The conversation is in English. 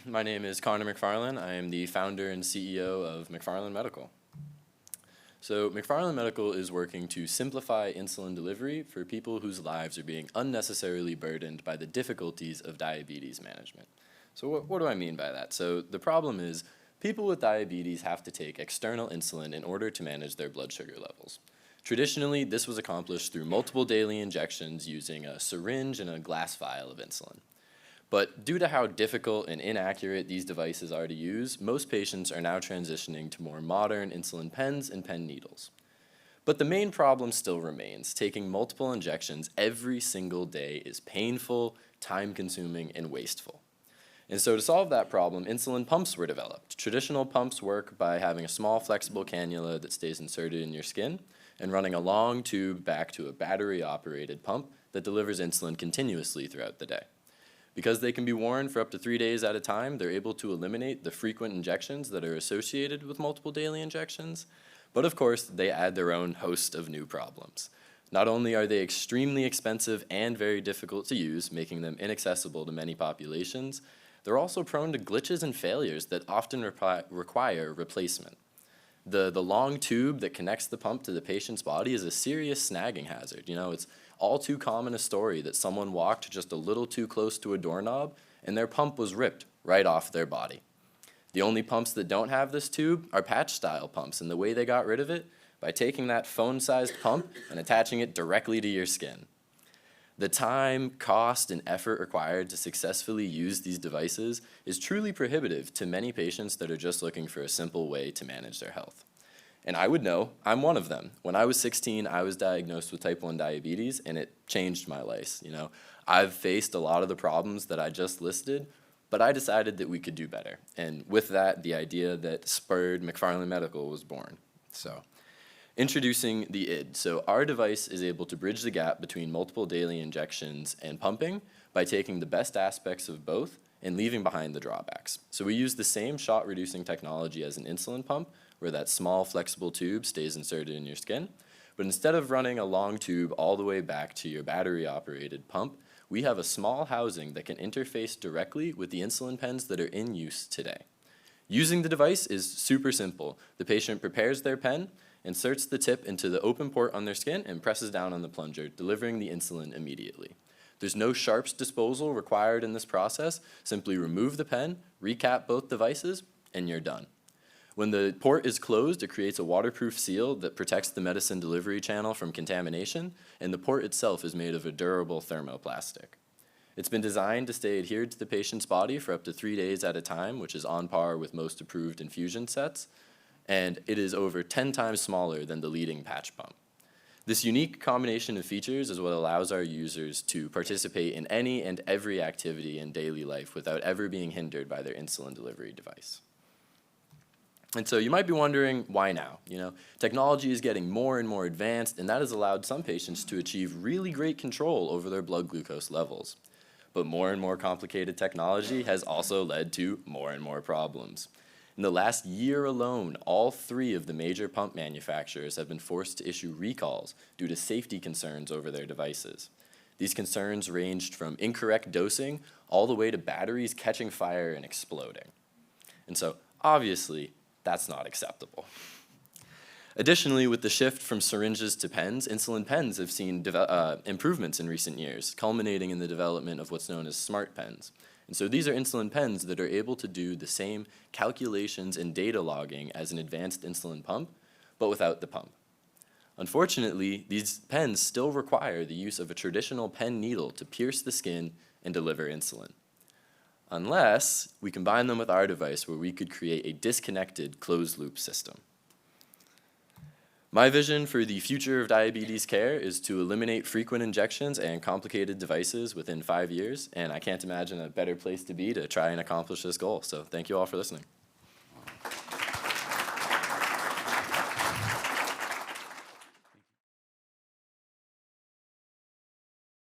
My name is Connor MacFarlane. I am the founder and CEO of MacFarlane Medical. So MacFarlane Medical is working to simplify insulin delivery for people whose lives are being unnecessarily burdened by the difficulties of diabetes management. So what do I mean by that? So the problem is people with diabetes have to take external insulin in order to manage their blood sugar levels. Traditionally, this was accomplished through multiple daily injections using a syringe and a glass vial of insulin. But due to how difficult and inaccurate these devices are to use, most patients are now transitioning to more modern insulin pens and pen needles. But the main problem still remains. Taking multiple injections every single day is painful, time-consuming, and wasteful. And so to solve that problem, insulin pumps were developed. Traditional pumps work by having a small flexible cannula that stays inserted in your skin and running a long tube back to a battery-operated pump that delivers insulin continuously throughout the day. Because they can be worn for up to 3 days at a time, they're able to eliminate the frequent injections that are associated with multiple daily injections. But of course, they add their own host of new problems. Not only are they extremely expensive and very difficult to use, making them inaccessible to many populations, they're also prone to glitches and failures that often require replacement. The long tube that connects the pump to the patient's body is a serious snagging hazard. It's all too common a story that someone walked just a little too close to a doorknob and their pump was ripped right off their body. The only pumps that don't have this tube are patch-style pumps, and the way they got rid of it, by taking that phone-sized pump and attaching it directly to your skin. The time, cost, and effort required to successfully use these devices is truly prohibitive to many patients that are just looking for a simple way to manage their health. And I would know, I'm one of them. When I was 16, I was diagnosed with type 1 diabetes, and it changed my life. I've faced a lot of the problems that I just listed, but I decided that we could do better. And with that, the idea that spurred MacFarlane Medical was born. So, introducing the ID. So our device is able to bridge the gap between multiple daily injections and pumping by taking the best aspects of both and leaving behind the drawbacks. So we use the same shot-reducing technology as an insulin pump, where that small flexible tube stays inserted in your skin. But instead of running a long tube all the way back to your battery-operated pump, we have a small housing that can interface directly with the insulin pens that are in use today. Using the device is super simple. The patient prepares their pen, inserts the tip into the open port on their skin, and presses down on the plunger, delivering the insulin immediately. There's no sharps disposal required in this process. Simply remove the pen, recap both devices, and you're done. When the port is closed, it creates a waterproof seal that protects the medicine delivery channel from contamination, and the port itself is made of a durable thermoplastic. It's been designed to stay adhered to the patient's body for up to 3 days at a time, which is on par with most approved infusion sets, and it is over 10 times smaller than the leading patch pump. This unique combination of features is what allows our users to participate in any and every activity in daily life without ever being hindered by their insulin delivery device. And so you might be wondering, why now? Technology is getting more and more advanced, and that has allowed some patients to achieve really great control over their blood glucose levels. But more and more complicated technology has also led to more and more problems. In the last year alone, all 3 of the major pump manufacturers have been forced to issue recalls due to safety concerns over their devices. These concerns ranged from incorrect dosing all the way to batteries catching fire and exploding. And so, obviously, that's not acceptable. Additionally, with the shift from syringes to pens, insulin pens have seen improvements in recent years, culminating in the development of what's known as smart pens. And so these are insulin pens that are able to do the same calculations and data logging as an advanced insulin pump, but without the pump. Unfortunately, these pens still require the use of a traditional pen needle to pierce the skin and deliver insulin. Unless we combine them with our device, where we could create a disconnected closed-loop system. My vision for the future of diabetes care is to eliminate frequent injections and complicated devices within 5 years, and I can't imagine a better place to be to try and accomplish this goal. So thank you all for listening.